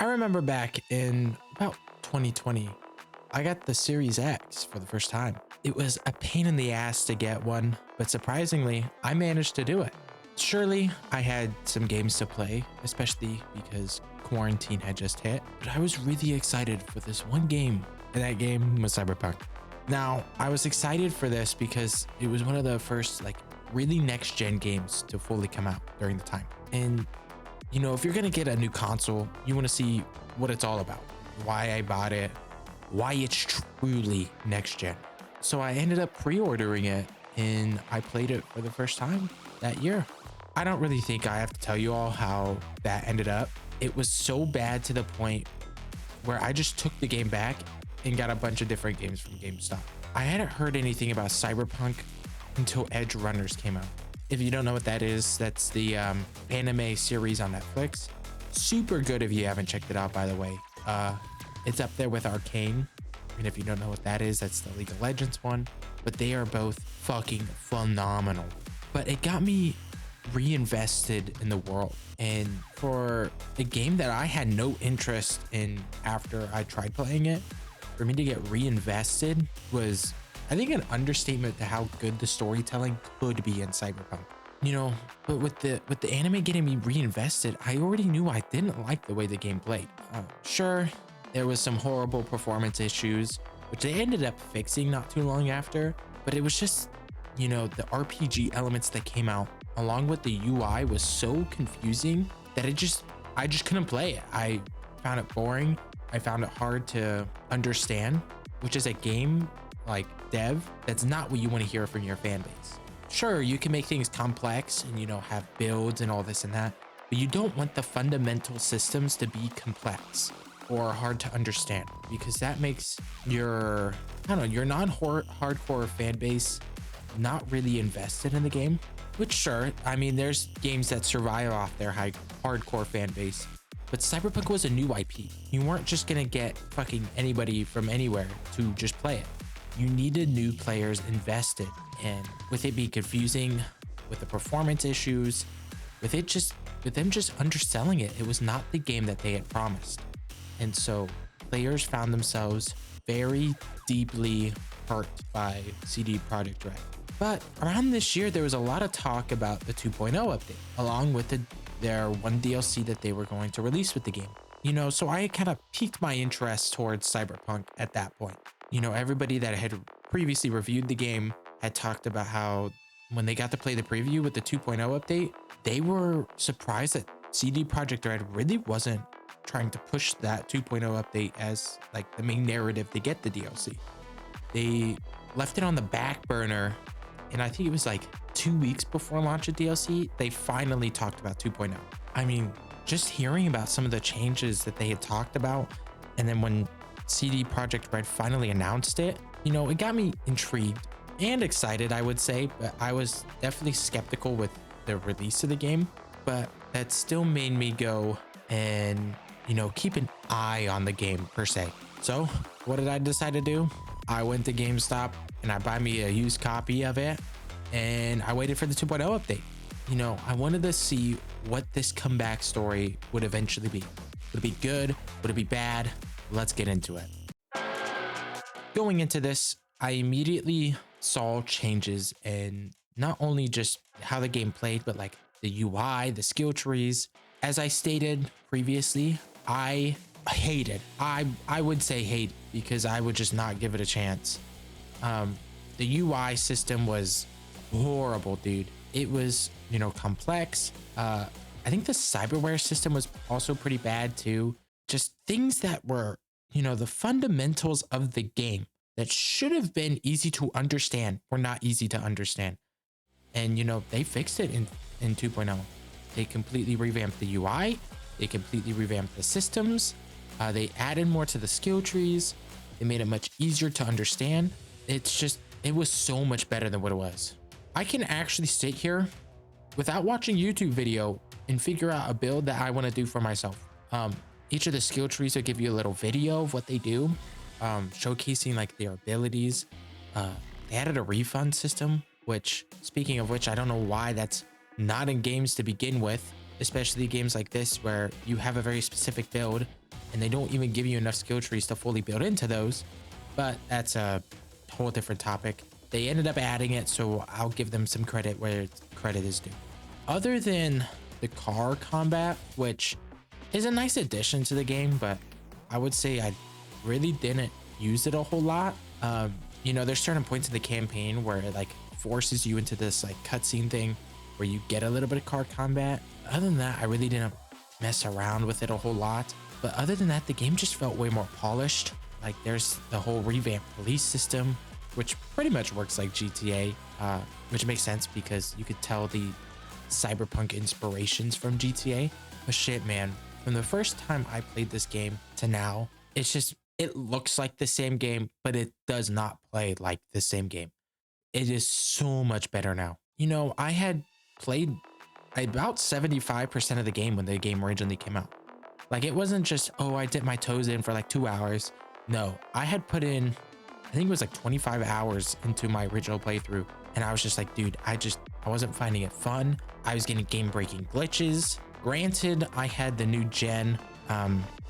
I remember back in about 2020, I got the Series X for the first time. It was a pain in the ass to get one, but surprisingly, I managed to do it. Surely, I had some games to play, especially because quarantine had just hit, but I was really excited for this one game, and that game was Cyberpunk. Now, I was excited for this because it was one of the first, really next gen games to fully come out during the time. And if you're gonna get a new console, you want to see what it's all about, why I bought it, why it's truly next gen. So I ended up pre-ordering it and I played it for the first time that year. I don't really think I have to tell you all how that ended up. It was so bad to the point where I just took the game back and got a bunch of different games from GameStop. I hadn't heard anything about Cyberpunk until Edgerunners came out. If you don't know what that is, that's the anime series on Netflix. Super good if you haven't checked it out, by the way. It's up there with Arcane. And if you don't know what that is, that's the League of Legends one. But they are both fucking phenomenal. But it got me reinvested in the world. And for a game that I had no interest in after I tried playing it, for me to get reinvested was, I think, an understatement to how good the storytelling could be in Cyberpunk. But with the anime getting me reinvested, I already knew I didn't like the way the game played. Sure, there was some horrible performance issues, which they ended up fixing not too long after, but it was just, the RPG elements that came out along with the UI was so confusing that I just couldn't play it. I found it boring. I found it hard to understand, which is a game like dev, that's not what you want to hear from your fan base. Sure, you can make things complex and have builds and all this and that, but you don't want the fundamental systems to be complex or hard to understand, because that makes your non-hardcore fan base not really invested in the game. Which, sure, I mean, there's games that survive off their hardcore fan base, but Cyberpunk was a new IP. You weren't just gonna get fucking anybody from anywhere to just play it. You needed new players invested, and with it being confusing, with the performance issues, with them just underselling it, it was not the game that they had promised. And so players found themselves very deeply hurt by CD Projekt Red. But around this year, there was a lot of talk about the 2.0 update, along with their one DLC that they were going to release with the game. So I kind of piqued my interest towards Cyberpunk at that point. Everybody that had previously reviewed the game had talked about how when they got to play the preview with the 2.0 update, they were surprised that CD Projekt Red really wasn't trying to push that 2.0 update as the main narrative to get the DLC. They left it on the back burner, and I think it was 2 weeks before launch of DLC, they finally talked about 2.0. I mean, just hearing about some of the changes that they had talked about, and then when CD Projekt Red finally announced it, it got me intrigued and excited, I would say, but I was definitely skeptical with the release of the game. But that still made me go and, keep an eye on the game per se. So what did I decide to do? I went to GameStop and I buy me a used copy of it, and I waited for the 2.0 update. I wanted to see what this comeback story would eventually be. Would it be good? Would it be bad? Let's get into it. Going into this, I immediately saw changes in not only just how the game played, but the UI, the skill trees. As I stated previously, I would say hate, because I would just not give it a chance. The UI system was horrible, dude. It was, complex. I think the cyberware system was also pretty bad too. Just things that were, the fundamentals of the game that should have been easy to understand were not easy to understand. And, they fixed it in 2.0. They completely revamped the UI. They completely revamped the systems. They added more to the skill trees. They made it much easier to understand. It was so much better than what it was. I can actually sit here without watching YouTube video and figure out a build that I want to do for myself. Each of the skill trees will give you a little video of what they do, showcasing their abilities. They added a refund system, which, speaking of which, I don't know why that's not in games to begin with, especially games like this where you have a very specific build and they don't even give you enough skill trees to fully build into those. But that's a whole different topic. They ended up adding it, so I'll give them some credit where credit is due. Other than the car combat, which is a nice addition to the game, but I would say I really didn't use it a whole lot. You know, there's certain points in the campaign where it like forces you into this like cutscene thing where you get a little bit of car combat. Other than that, I really didn't mess around with it a whole lot. But other than that, the game just felt way more polished. Like there's the whole revamped police system, which pretty much works like GTA, which makes sense because you could tell the Cyberpunk inspirations from GTA. But shit, man, from the first time I played this game to now, it looks like the same game, but it does not play like the same game. It is so much better now. You know, I had played about 75% of the game when the game originally came out. Like it wasn't just, oh, I dipped my toes in for like 2 hours. No, I had put in, I think it was like 25 hours into my original playthrough. And I was just like, dude, I wasn't finding it fun. I was getting game breaking glitches. Granted, I had the new gen,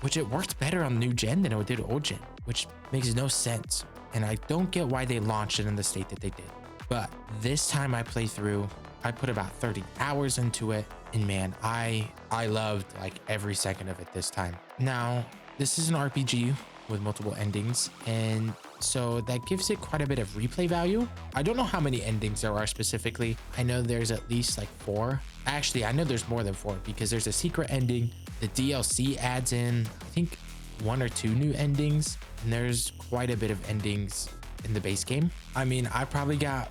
which it worked better on the new gen than it did old gen, which makes no sense. And I don't get why they launched it in the state that they did. But this time I played through, I put about 30 hours into it, and man, I loved like every second of it this time. Now, this is an RPG with multiple endings, and so that gives it quite a bit of replay value. I don't know how many endings there are specifically. I know there's at least like 4. Actually, I know there's more than 4 because there's a secret ending. The DLC adds in, I think, 1 or 2 new endings, and there's quite a bit of endings in the base game. I mean, I probably got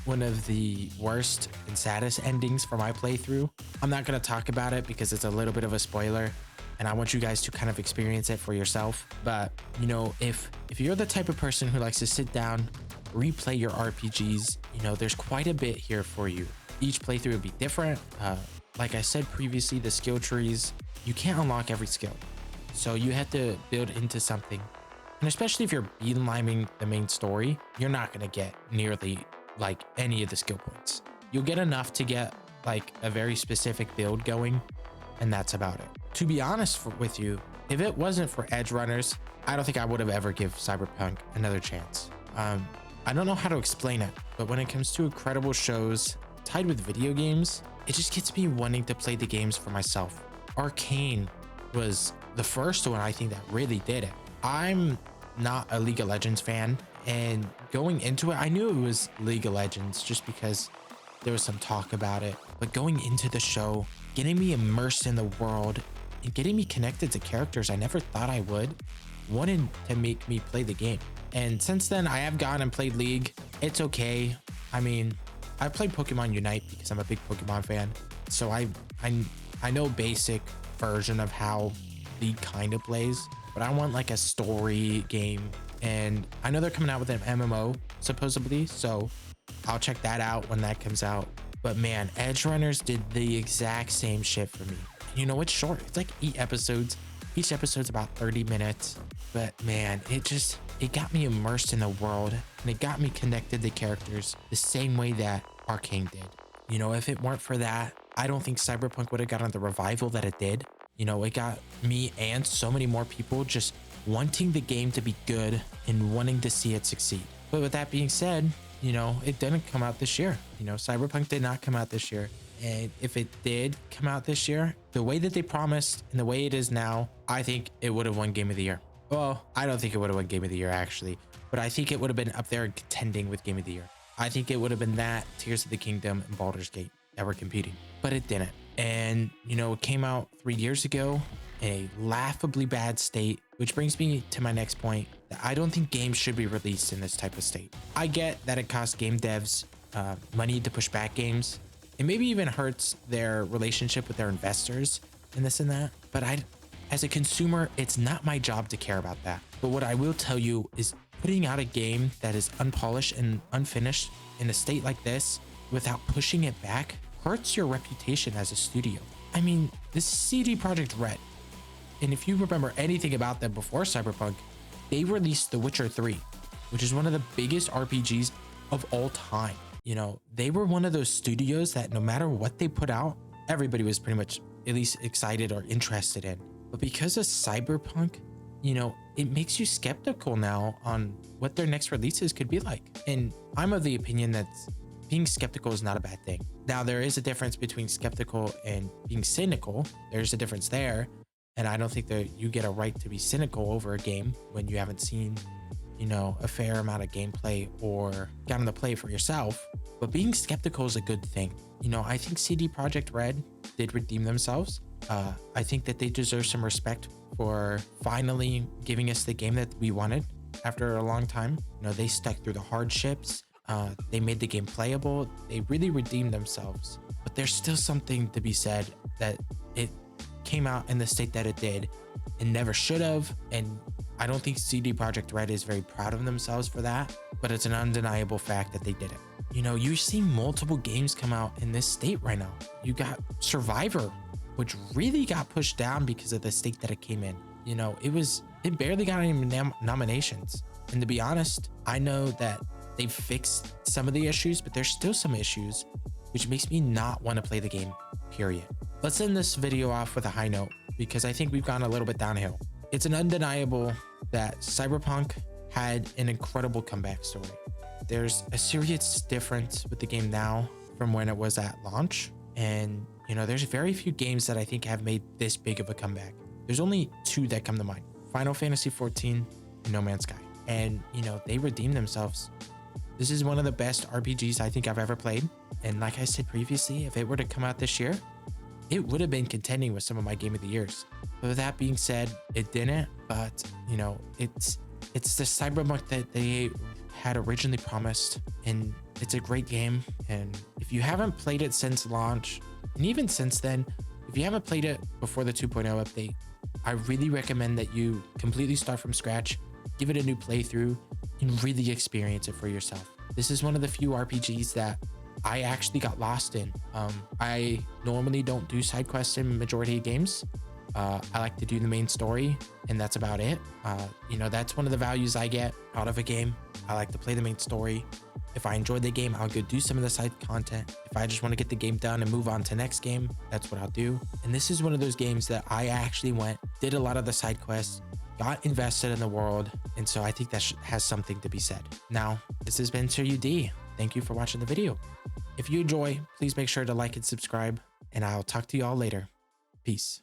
one of the worst and saddest endings for my playthrough. I'm not going to talk about it because it's a little bit of a spoiler, and I want you guys to kind of experience it for yourself. But you know, if you're the type of person who likes to sit down, replay your RPGs, you know, there's quite a bit here for you. Each playthrough would be different. Like I said previously, the skill trees, you can't unlock every skill, so you have to build into something. And especially if you're beelining the main story, you're not going to get nearly like any of the skill points. You'll get enough to get like a very specific build going, and that's about it. To be honest with you, if it wasn't for Edgerunners, I don't think I would have ever give Cyberpunk another chance. I don't know how to explain it, but when it comes to incredible shows tied with video games, it just gets me wanting to play the games for myself. Arcane was the first one I think that really did it. I'm not a League of Legends fan, and going into it, I knew it was League of Legends just because there was some talk about it. But going into the show, getting me immersed in the world and getting me connected to characters I never thought I would, wanted to make me play the game. And since then, I have gone and played League. It's okay. I mean, I played Pokemon Unite because I'm a big Pokemon fan. So I know basic version of how League kind of plays, but I want like a story game. And I know they're coming out with an MMO supposedly, so I'll check that out when that comes out. But man, Edgerunners did the exact same shit for me. You know, it's short. It's like 8 episodes. Each episode's about 30 minutes. But man, it got me immersed in the world, and it got me connected to characters the same way that Arcane did. You know, if it weren't for that, I don't think Cyberpunk would have gotten the revival that it did. You know, it got me and so many more people just wanting the game to be good and wanting to see it succeed. But with that being said, you know, it didn't come out this year. You know, Cyberpunk did not come out this year. And if it did come out this year, the way that they promised and the way it is now, I think it would have won Game of the Year. Well, I don't think it would have won Game of the Year actually, but I think it would have been up there contending with Game of the Year. I think it would have been that, Tears of the Kingdom, and Baldur's Gate that were competing, but it didn't. And, you know, it came out 3 years ago in a laughably bad state, which brings me to my next point, that I don't think games should be released in this type of state. I get that it costs game devs money to push back games. It maybe even hurts their relationship with their investors and this and that. But as a consumer, it's not my job to care about that. But what I will tell you is putting out a game that is unpolished and unfinished in a state like this without pushing it back hurts your reputation as a studio. I mean, this is CD Projekt Red. And if you remember anything about them before Cyberpunk, they released The Witcher 3, which is one of the biggest RPGs of all time. You know, they were one of those studios that no matter what they put out, everybody was pretty much at least excited or interested in. But because of Cyberpunk, you know, it makes you skeptical now on what their next releases could be like. And I'm of the opinion that being skeptical is not a bad thing. Now, there is a difference between skeptical and being cynical. There's a difference there. And I don't think that you get a right to be cynical over a game when you haven't seen, you know, a fair amount of gameplay or gotten to play for yourself. But being skeptical is a good thing. You know, I think CD Projekt Red did redeem themselves. I think that they deserve some respect for finally giving us the game that we wanted after a long time. You know, they stuck through the hardships. They made the game playable. They really redeemed themselves. But there's still something to be said that it came out in the state that it did and never should have. And I don't think CD Projekt Red is very proud of themselves for that, but it's an undeniable fact that they did it. You know, you're seeing multiple games come out in this state right now. You got Survivor, which really got pushed down because of the state that it came in. You know, it barely got any nominations. And to be honest, I know that they've fixed some of the issues, but there's still some issues, which makes me not want to play the game, period. Let's end this video off with a high note because I think we've gone a little bit downhill. It's an undeniable that Cyberpunk had an incredible comeback story. There's a serious difference with the game now from when it was at launch. And, you know, there's very few games that I think have made this big of a comeback. There's only two that come to mind: Final Fantasy XIV and No Man's Sky. And, you know, they redeemed themselves. This is one of the best RPGs I think I've ever played. And like I said previously, if it were to come out this year, it would have been contending with some of my game of the years. But with that being said, it didn't. But, you know, it's the Cyberpunk that they had originally promised, and it's a great game. And if you haven't played it since launch, and even since then, if you haven't played it before the 2.0 update, I really recommend that you completely start from scratch, give it a new playthrough, and really experience it for yourself. This is one of the few RPGs that I actually got lost in. I normally don't do side quests in majority of games. I like to do the main story, and that's about it. You know, that's one of the values I get out of a game. I like to play the main story. If I enjoy the game, I'll go do some of the side content. If I just want to get the game done and move on to next game, that's what I'll do. And this is one of those games that I actually did a lot of the side quests, got invested in the world. And so I think that has something to be said. Now, this has been Sir UD. Thank you for watching the video. If you enjoy, please make sure to like and subscribe, and I'll talk to you all later. Peace.